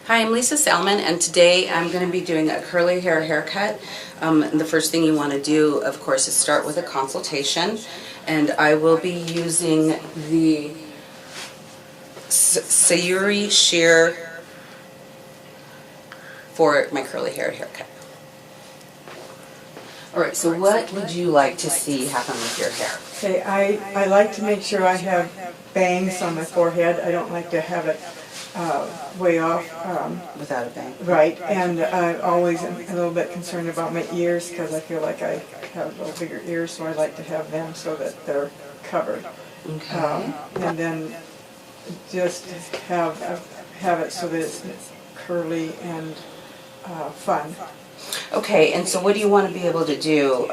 Hi, I'm Lisa Salmon, and today I'm going to be doing a curly hair haircut. The first thing you want to do, of course, is start with a consultation, and I will be using the Styling Shear for my curly hair haircut. Alright, so what would you like to see happen with your hair? Okay, I like to make sure I have bangs on my forehead. I don't like to have it way off. Without a bang. Right, and I'm always a little bit concerned about my ears because I feel like I have a little bigger ears, so I like to have them so that they're covered. Okay. And then just have it so that it's curly and fun. Okay, and so what do you want to be able to do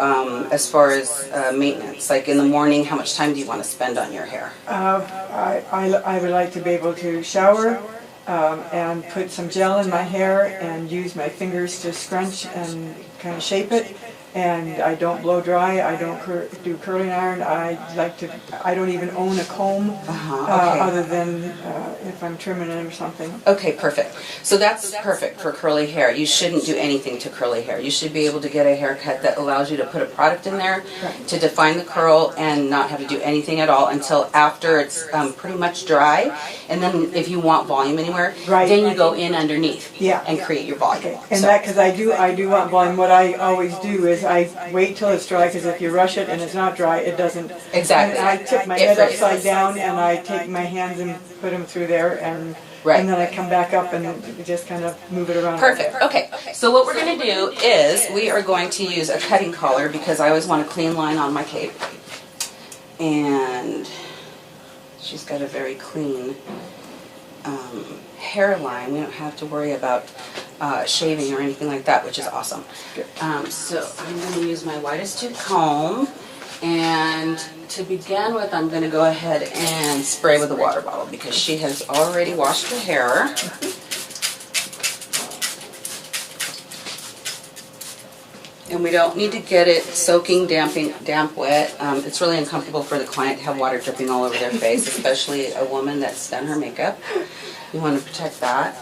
as far as maintenance? Like in the morning, how much time do you want to spend on your hair? I would like to be able to shower and put some gel in my hair and use my fingers to scrunch and kind of shape it. And I don't blow dry. I don't do curling iron. I don't even own a comb Okay. other than if I'm trimming it or something. Okay, perfect. So that's perfect for curly hair. You shouldn't do anything to curly hair. You should be able to get a haircut that allows you to put a product in there to define the curl and not have to do anything at all until after it's pretty much dry. And then if you want volume anywhere, then you go in underneath and create your volume. Okay. And that, because I do want volume. What I always do is I wait till it's dry, because if you rush it and it's not dry, it doesn't. Exactly. I tip my head upside down and I take my hands and put them through there, and then I come back up and just kind of move it around. Perfect. Okay. So what we're going to do is we are going to use a cutting collar because I always want a clean line on my cape. And she's got a very clean hairline. We don't have to worry about shaving or anything like that, which is awesome. So I'm going to use my widest tooth comb, and to begin with I'm going to go ahead and spray with a water bottle because she has already washed her hair. And we don't need to get it soaking damp wet. It's really uncomfortable for the client to have water dripping all over their face, especially a woman that's done her makeup. You want to protect that.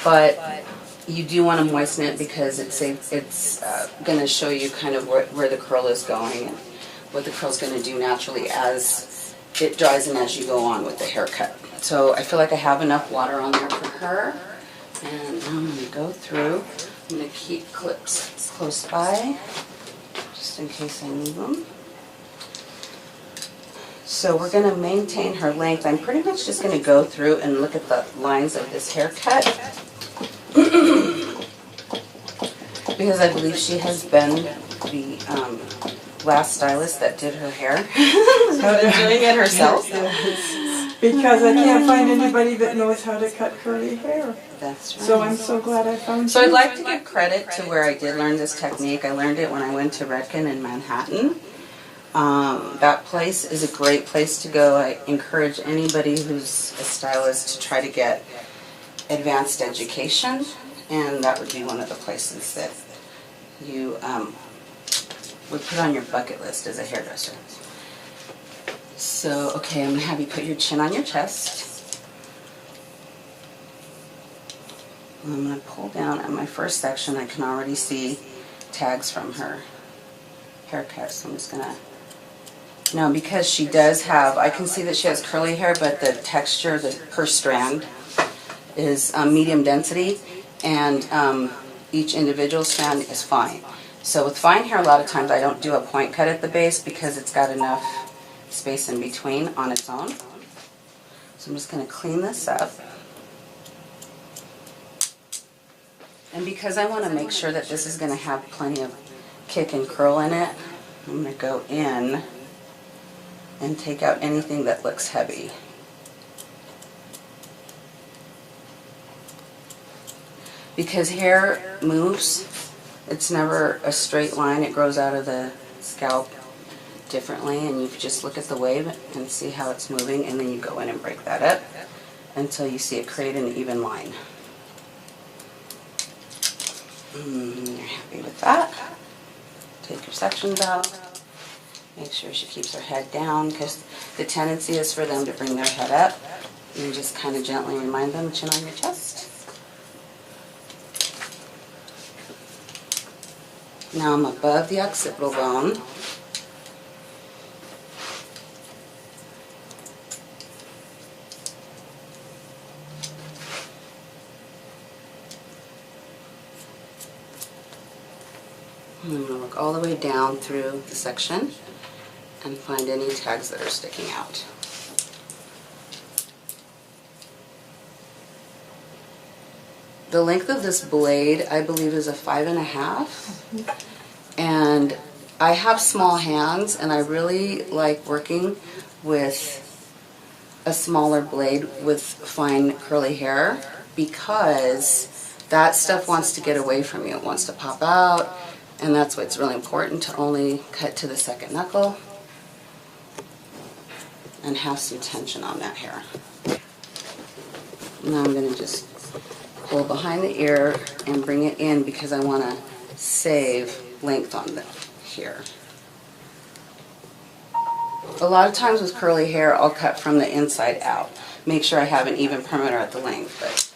But you do want to moisten it because it's going to show you kind of where the curl is going and what the curl's going to do naturally as it dries and as you go on with the haircut. So I feel like I have enough water on there for her. And I'm going to go through. I'm going to keep clips close by, just in case I need them. So we're going to maintain her length. I'm pretty much just going to go through and look at the lines of this haircut. Because I believe she has been the last stylist that did her hair. Doing it herself. Because I can't find anybody that knows how to cut curly hair. That's right. So I'm so glad I found you. So I'd like to give credit to where I did learn this technique. I learned it when I went to Redken in Manhattan. That place is a great place to go. I encourage anybody who's a stylist to try to get advanced education, and that would be one of the places that you would put on your bucket list as a hairdresser. So, okay, I'm going to have you put your chin on your chest. I'm going to pull down at my first section. I can already see tags from her haircut, so I'm just going to... Now, because she does have... I can see that she has curly hair, but the texture, her strand, is medium density, and each individual strand is fine. So with fine hair, a lot of times I don't do a point cut at the base because it's got enough space in between on its own. So I'm just going to clean this up. And because I want to make sure that this is going to have plenty of kick and curl in it, I'm going to go in and take out anything that looks heavy. Because hair moves, it's never a straight line. It grows out of the scalp differently, and you just look at the wave and see how it's moving, and then you go in and break that up until you see it create an even line. You're happy with that. Take your sections out. Make sure she keeps her head down, because the tendency is for them to bring their head up. And just kind of gently remind them, chin on your chest. Now I'm above the occipital bone. I'm going to look all the way down through the section and find any tags that are sticking out. The length of this blade, I believe, is a 5.5, and I have small hands, and I really like working with a smaller blade with fine curly hair because that stuff wants to get away from you. It wants to pop out. And that's why it's really important to only cut to the second knuckle and have some tension on that hair. Now I'm going to just pull behind the ear and bring it in because I want to save length on the hair. A lot of times with curly hair, I'll cut from the inside out. Make sure I have an even perimeter at the length, but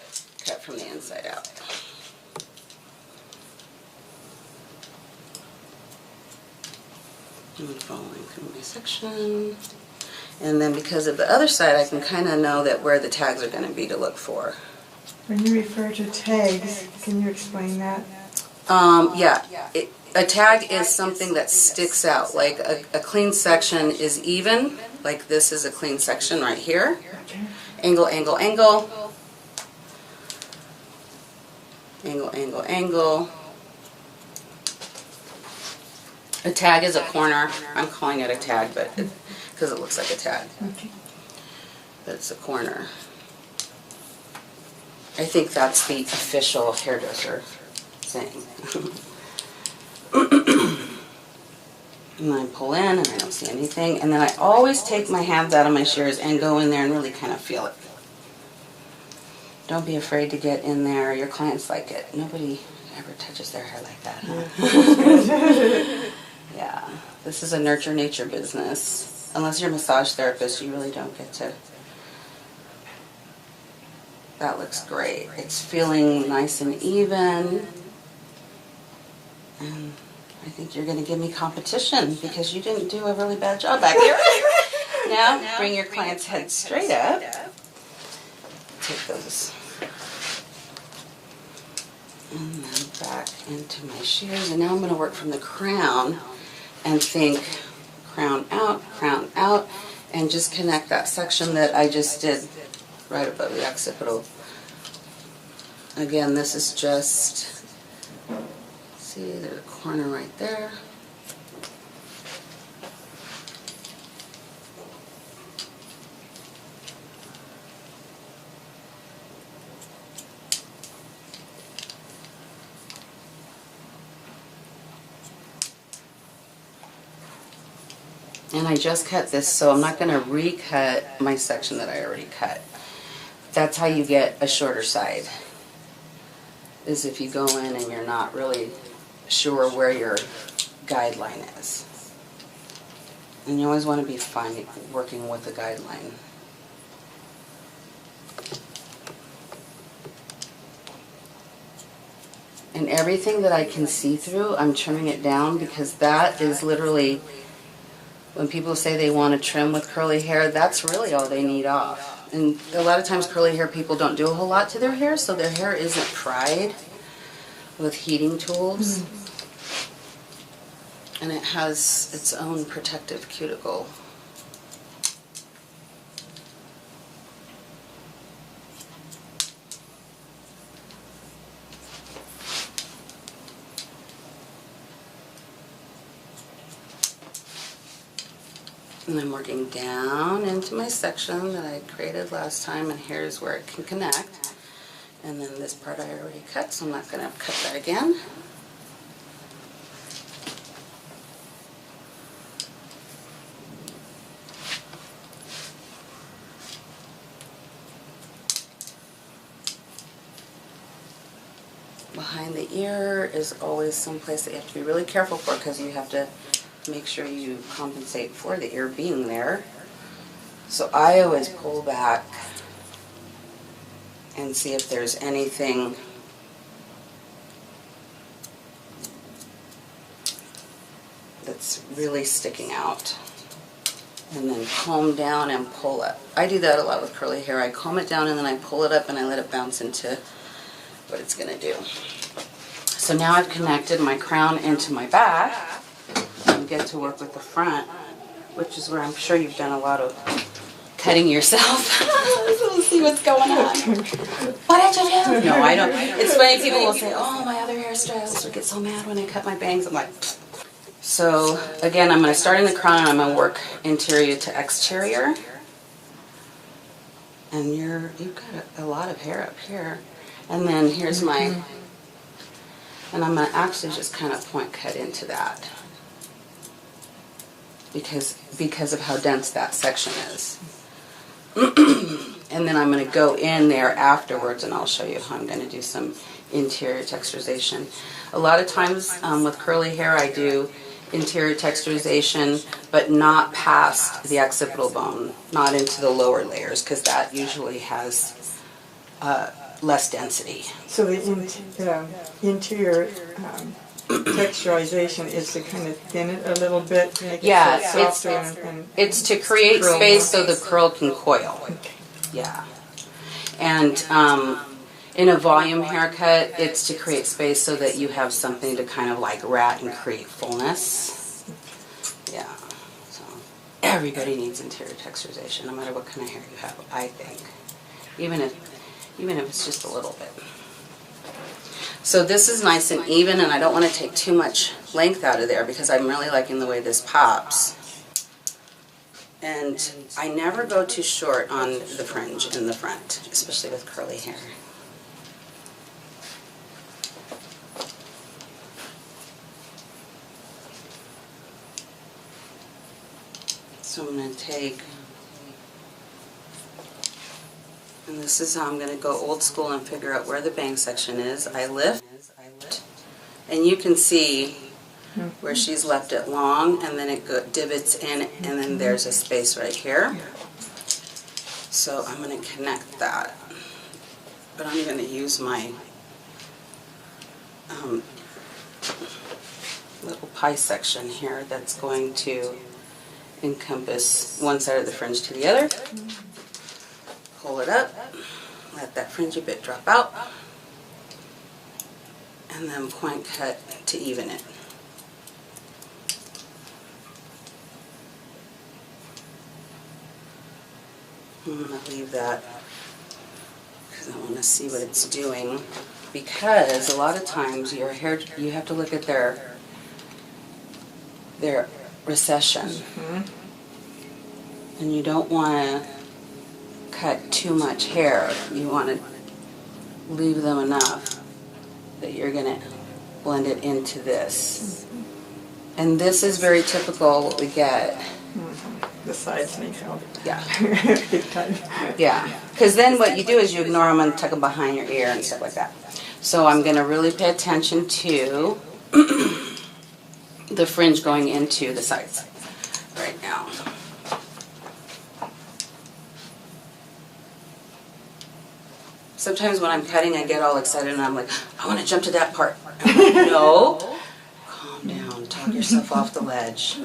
cut from the inside out. I'm following through my section, and then because of the other side, I can kind of know that where the tags are going to be to look for. When you refer to tags, can you explain that? Yeah, a tag is something that sticks out. Like a clean section is even, like this is a clean section right here. Okay. Angle, angle, angle. Angle, angle, angle. A tag is a corner. I'm calling it a tag, but because it looks like a tag. Okay. But it's a corner. I think that's the official hairdresser saying. And I pull in and I don't see anything. And then I always take my hands out of my shears and go in there and really kind of feel it. Don't be afraid to get in there. Your clients like it. Nobody ever touches their hair like that, huh? Yeah, this is a nurture nature business. Unless you're a massage therapist, you really don't get to. That looks great. It's feeling nice and even. And I think you're going to give me competition because you didn't do a really bad job back here. Now, bring your client's head straight up. Take those. And then back into my shears. And now I'm going to work from the crown and think crown out, and just connect that section that I just did right above the occipital. Again, this is just, see, there's a corner right there. And I just cut this, so I'm not going to recut my section that I already cut. That's how you get a shorter side, is if you go in and you're not really sure where your guideline is. And you always want to be fine working with the guideline. And everything that I can see through, I'm trimming it down because that is literally, when people say they want to trim with curly hair, that's really all they need off. And a lot of times curly hair people don't do a whole lot to their hair, so their hair isn't fried with heating tools. And it has its own protective cuticle. And I'm working down into my section that I created last time, and here's where it can connect. And then this part I already cut, so I'm not going to cut that again. Behind the ear is always some place that you have to be really careful for, because you have to make sure you compensate for the ear being there. So I always pull back and see if there's anything that's really sticking out. And then comb down and pull up. I do that a lot with curly hair. I comb it down and then I pull it up and I let it bounce into what it's going to do. So now I've connected my crown into my back. I get to work with the front, which is where I'm sure you've done a lot of cutting yourself. Let's see what's going on. What did you do? No, I don't. It's funny, people will say, oh, my other hairstylist would get so mad when I cut my bangs. I'm like, pfft. So again, I'm going to start in the crown and I'm going to work interior to exterior. And you've got a lot of hair up here. And then here's my, and I'm going to actually just kind of point cut into that. Because of how dense that section is. And then I'm going to go in there afterwards and I'll show you how I'm going to do some interior texturization. A lot of times with curly hair I do interior texturization, but not past the occipital bone, not into the lower layers, because that usually has less density. So the interior texturization is to kind of thin it a little bit, make Yeah, it softer it's to create space so the curl can coil. Okay. Yeah. And in a volume haircut, it's to create space so that you have something to kind of like rat and create fullness. Yeah. So everybody needs interior texturization, no matter what kind of hair you have, I think. Even if it's just a little bit. So this is nice and even, and I don't want to take too much length out of there because I'm really liking the way this pops. And I never go too short on the fringe in the front, especially with curly hair. So I'm going to take, and this is how I'm going to go old school and figure out where the bang section is. I lift, and you can see where she's left it long, and then it divots in, and then there's a space right here. So I'm going to connect that, but I'm going to use my little pie section here that's going to encompass one side of the fringe to the other. Pull it up, let that fringy bit drop out, and then point cut to even it. I'm going to leave that because I want to see what it's doing, because a lot of times your hair, you have to look at their recession, and you don't want to cut too much hair. You want to leave them enough that you're going to blend it into this. And this is very typical what we get. The sides need help. Yeah. Big time. Yeah. Because then what you do is you ignore them and tuck them behind your ear and stuff like that. So I'm going to really pay attention to the fringe going into the sides right now. Sometimes when I'm cutting, I get all excited and I'm like, I want to jump to that part. I'm like, no. Calm down. Talk yourself off the ledge.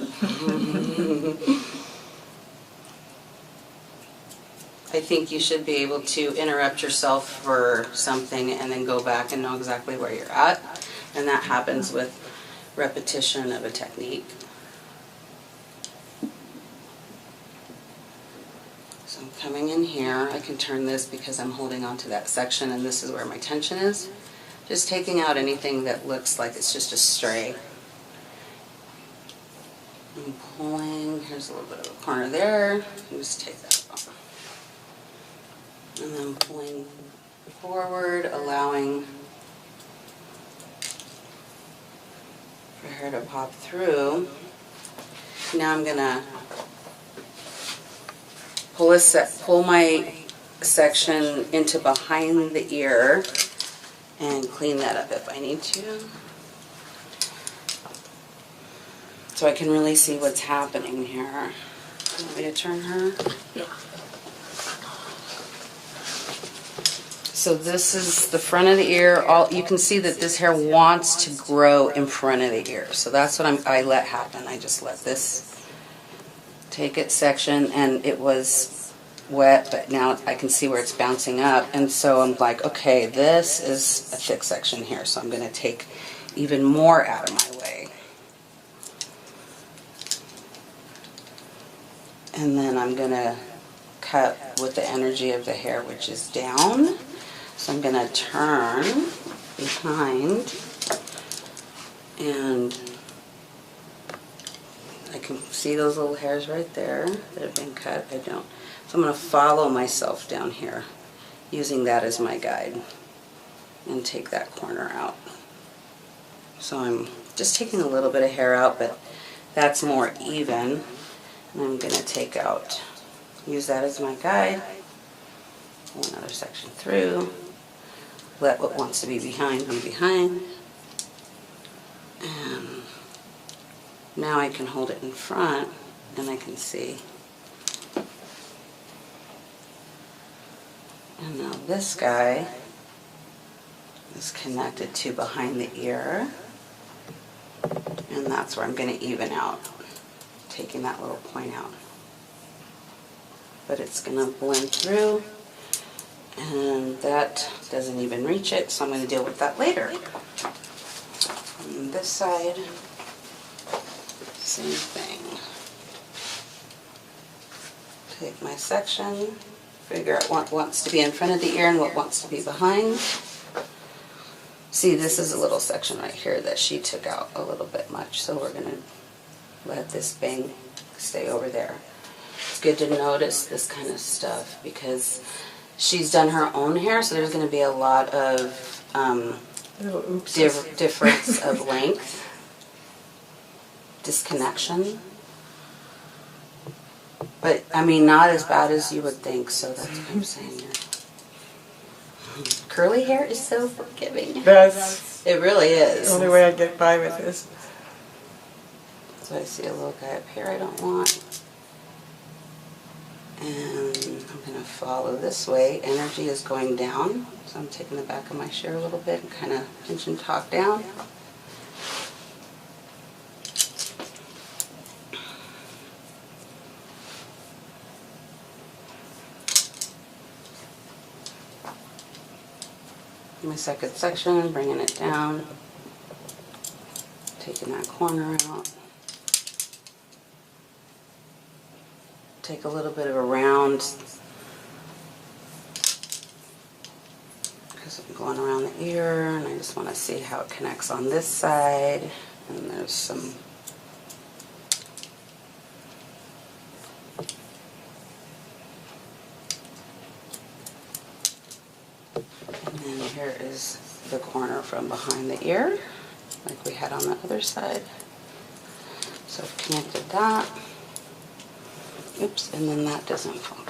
I think you should be able to interrupt yourself for something and then go back and know exactly where you're at. And that happens with repetition of a technique. So I'm coming in here. I can turn this because I'm holding on to that section, and this is where my tension is. Just taking out anything that looks like it's just a stray. I'm pulling. Here's a little bit of a corner there. Just take that off. And then pulling forward, allowing for hair to pop through. Now I'm gonna pull my section into behind the ear and clean that up if I need to, so I can really see what's happening here. You want me to turn her? Yeah. So this is the front of the ear. You can see that this hair wants to grow in front of the ear. So that's what I let happen. I just let this take its section, and it was wet, but now I can see where it's bouncing up. And so I'm like, okay, this is a thick section here, so I'm going to take even more out of my way. And then I'm going to cut with the energy of the hair, which is down. So I'm going to turn behind, and I can see those little hairs right there that have been cut. I don't. So I'm going to follow myself down here, using that as my guide, and take that corner out. So I'm just taking a little bit of hair out, but that's more even. And I'm going to take out, use that as my guide, pull another section through, let what wants to be behind be behind, and now I can hold it in front and I can see. And now this guy is connected to behind the ear, and that's where I'm going to even out, taking that little point out. But it's going to blend through, and that doesn't even reach it, so I'm going to deal with that later. On this side, same thing. Take my section, figure out what wants to be in front of the ear and what wants to be behind. See, this is a little section right here that she took out a little bit much, so we're going to let this bang stay over there. It's good to notice this kind of stuff because she's done her own hair, so there's going to be a lot of difference of length, disconnection. But, I mean, not as bad as you would think, so that's what I'm saying here. Curly hair is so forgiving. It really is. The only way I get by with this. So I see a little guy up here I don't want. And I'm going to follow this way. Energy is going down, so I'm taking the back of my shear a little bit and kind of pinch and talk down. My second section, bringing it down, taking that corner out. Take a little bit of a round because I'm going around the ear, and I just want to see how it connects on this side. And there's some and then here is the corner from behind the ear, like we had on the other side. So I've connected that. Oops, and then that doesn't fall.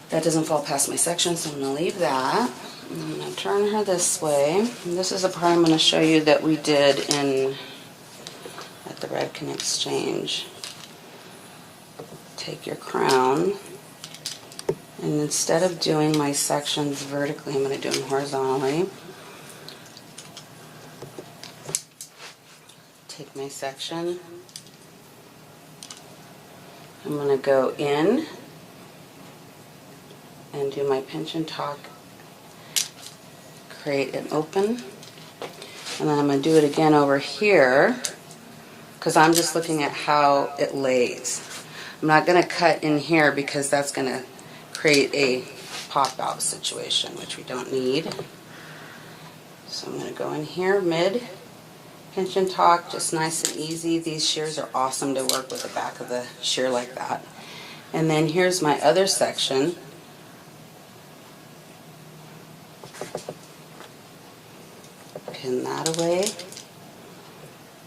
That doesn't fall past my section, so I'm going to leave that. And I'm going to turn her this way. And this is a part I'm going to show you that we did at the Redken Exchange. Take your crown, and instead of doing my sections vertically, I'm going to do them horizontally. Take my section. I'm going to go in and do my pinch and talk, create an open, and then I'm going to do it again over here because I'm just looking at how it lays. I'm not going to cut in here because that's going to create a pop out situation, which we don't need. So I'm going to go in here mid, pinch and talk, just nice and easy. These shears are awesome to work with the back of the shear like that. And then here's my other section. Pin that away.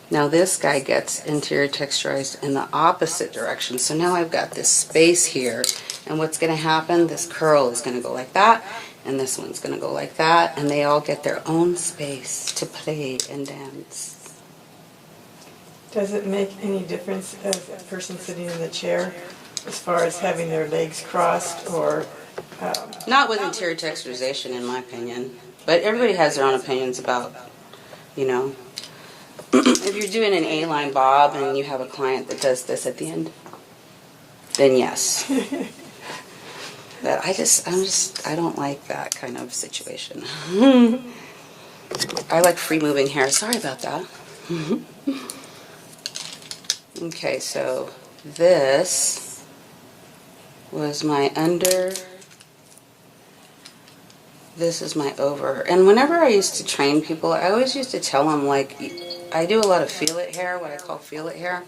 Now this guy gets interior texturized in the opposite direction. So now I've got this space here, and what's going to happen, this curl is going to go like that, and this one's going to go like that, and they all get their own space to play and dance. Does it make any difference as a person sitting in the chair as far as having their legs crossed or Not with interior texturization, in my opinion. But everybody has their own opinions about, you know, if you're doing an A-line bob and you have a client that does this at the end, then yes. But I don't like that kind of situation. I like free moving hair. Sorry about that. Okay, so this was my under. This is my over. And whenever I used to train people, I always used to tell them, like, I do a lot of feel it hair, what I call feel it hair.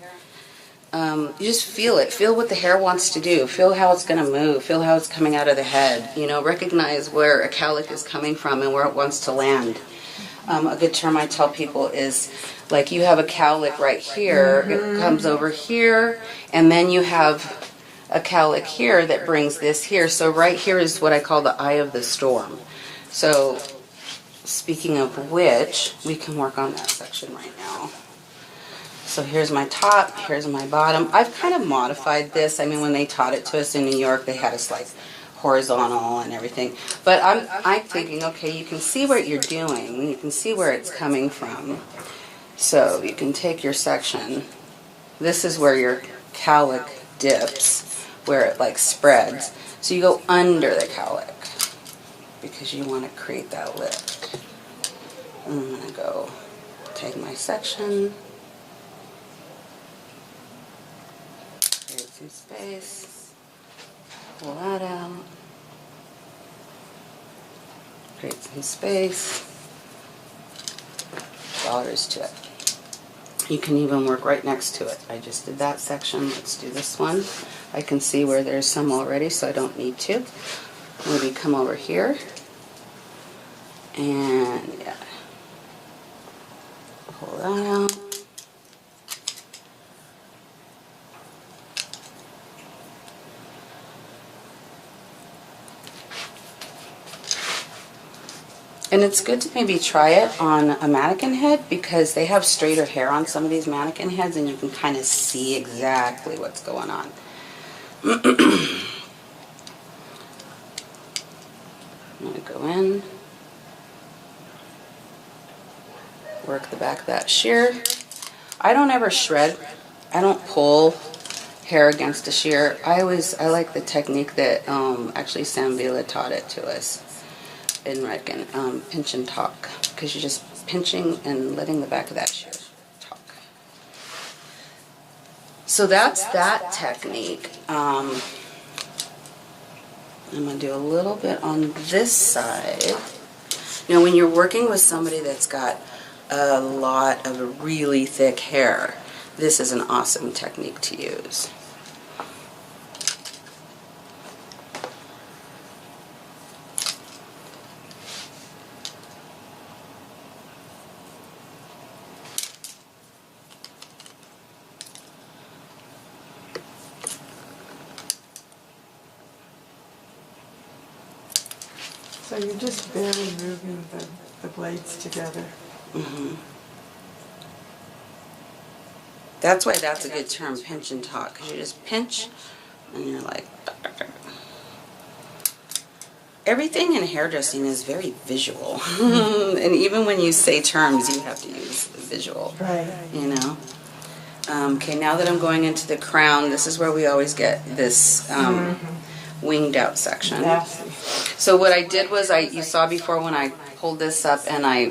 You just feel it. Feel what the hair wants to do. Feel how it's going to move. Feel how it's coming out of the head. You know, recognize where a cowlick is coming from and where it wants to land. A good term I tell people is, like, you have a cowlick right here. It comes over here, and then you have a cowlick here that brings this here. So right here is what I call the eye of the storm. So, speaking of which, we can work on that section right now. So here's my top, here's my bottom. I've kind of modified this. I mean, when they taught it to us in New York, they had us like horizontal and everything. But I'm thinking, okay, you can see what you're doing. You can see where it's coming from. So you can take your section. This is where your cowlick dips, where it like spreads. So you go under the cowlick because you want to create that lift. And I'm going to go take my section, create some space, pull that out, create some space. That's all there is to it. You can even work right next to it. I just did that section. Let's do this one. I can see where there's some already, so I don't need to. Maybe come over here. And yeah, pull that out. And it's good to maybe try it on a mannequin head because they have straighter hair on some of these mannequin heads and you can kind of see exactly what's going on. I'm going to go in, work the back of that shear. I don't ever shred. I don't pull hair against a shear. I like the technique that actually Sam Vila taught it to us in Redken, pinch and talk, because you're just pinching and letting the back of that shear talk. So that's that technique. I'm going to do a little bit on this side. Now when you're working with somebody that's got a lot of really thick hair, this is an awesome technique to use. So you're just barely moving the blades together. Mm-hmm. That's why that's a good term, pinch and talk, because you just pinch and you're like... Everything in hairdressing is very visual. And even when you say terms, you have to use the visual. Right. You know? Okay, now that I'm going into the crown, this is where we always get this winged out section. Nasty. So what I did was, you saw before when I pulled this up and I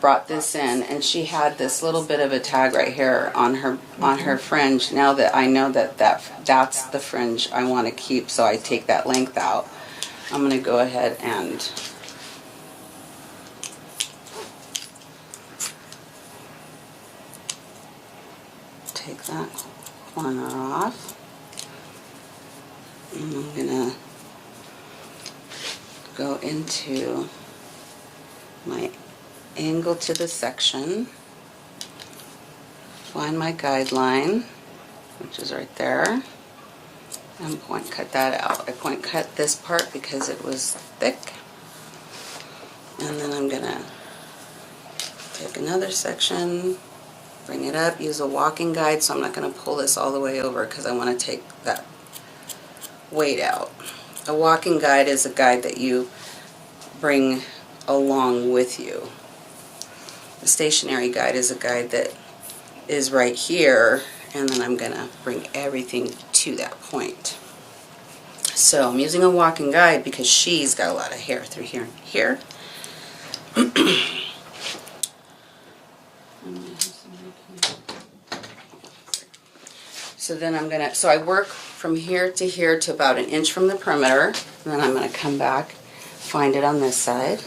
brought this in, and she had this little bit of a tag right here on her fringe. Now that I know that's the fringe I want to keep, so I take that length out. I'm going to go ahead and take that corner off. And I'm going to go into my angle to the section, find my guideline, which is right there, and point cut that out. I point cut this part because it was thick, and then I'm going to take another section, bring it up, use a walking guide, so I'm not going to pull this all the way over because I want to take that weight out. A walking guide is a guide that you bring along with you. The stationary guide is a guide that is right here, and then I'm going to bring everything to that point. So I'm using a walking guide because she's got a lot of hair through here and here. So then I'm going to, so I work from here to about an inch from the perimeter, and then I'm going to come back, find it on this side.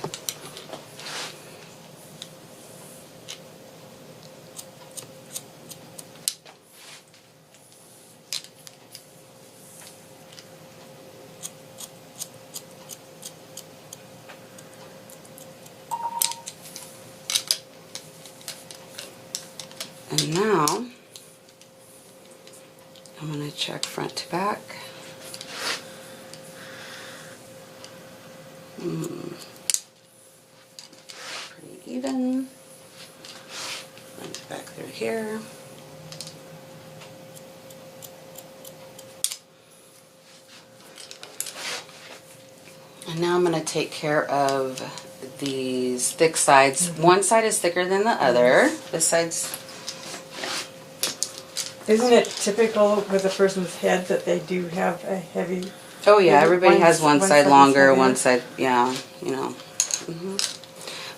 And now, I'm going to check front to back. Pretty even. Front to back through here. And now I'm going to take care of these thick sides. One side is thicker than the other. This side's... Isn't it typical with a person's head that they do have a heavy... Oh yeah, everybody has one side longer, one side, yeah, you know.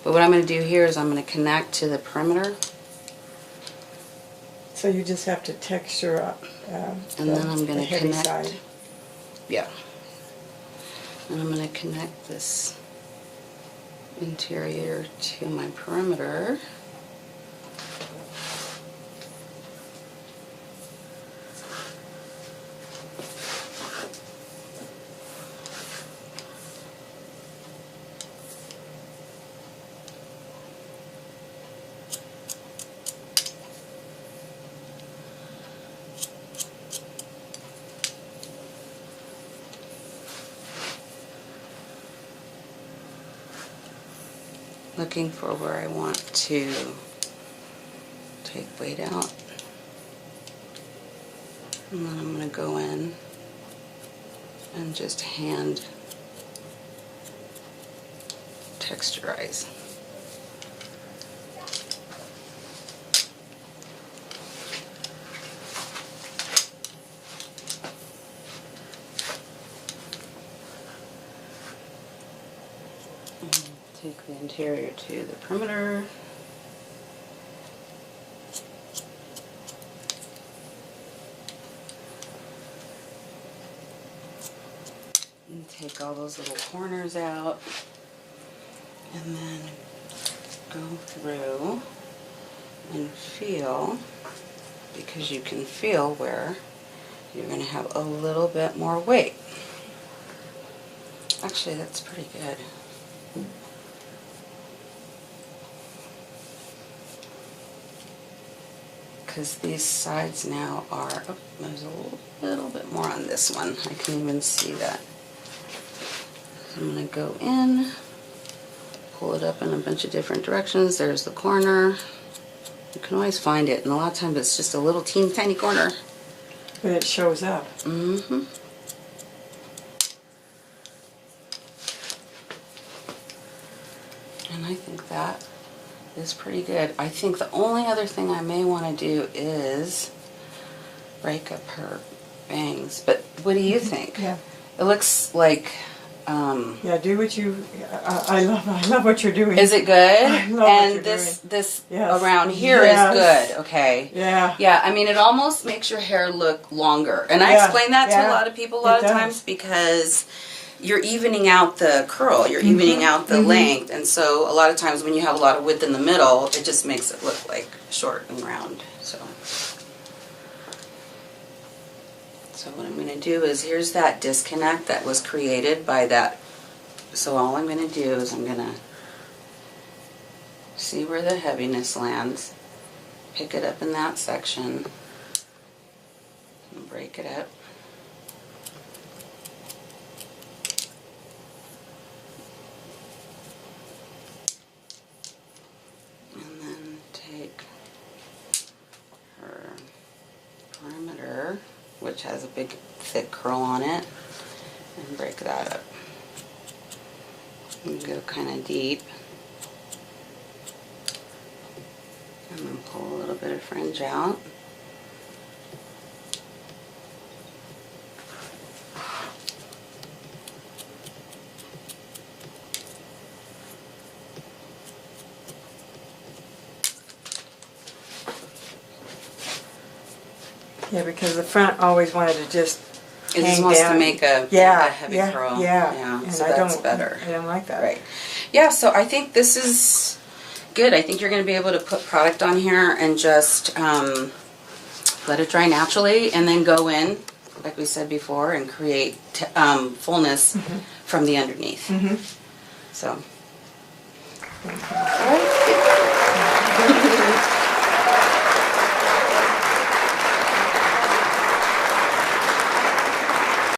But what I'm going to do here is I'm going to connect to the perimeter. So you just have to texture up and then I'm going to connect. Side. Yeah. And I'm going to connect this interior to my perimeter. Looking for where I want to take weight out. And then I'm going to go in and just hand texturize. Take the interior to the perimeter. And take all those little corners out. And then go through and feel, because you can feel where you're going to have a little bit more weight. Actually, that's pretty good. Because these sides now are, oh, there's a little bit more on this one. I can even see that. So I'm going to go in, pull it up in a bunch of different directions. There's the corner. You can always find it, and a lot of times it's just a little teeny tiny corner. But it shows up. Mm-hmm. And I think that is pretty good. I think the only other thing I may want to do is break up her bangs. But what do you think? Yeah. It looks like... yeah, do what you... I love what you're doing. Is it good? I love and what this doing. this Yes. around here Yes. is good. Okay. Yeah. Yeah, I mean, it almost makes your hair look longer. And I Yeah, explain that to yeah, a lot of people a lot it of does. times because you're evening out the curl, you're evening out the length, and so a lot of times when you have a lot of width in the middle, it just makes it look like short and round. So what I'm going to do is, here's that disconnect that was created by that. So all I'm going to do is I'm going to see where the heaviness lands, pick it up in that section, and break it up. And then take her perimeter, which has a big thick curl on it, and break that up. And go kind of deep. And then pull a little bit of fringe out. Yeah, because the front always wanted to just It hang just wants down. to make a heavy curl. Yeah, and so I that's don't, better. I don't like that. Right. Yeah, so I think this is good. I think you're going to be able to put product on here and just let it dry naturally, and then go in, like we said before, and create fullness from the underneath. So. All right.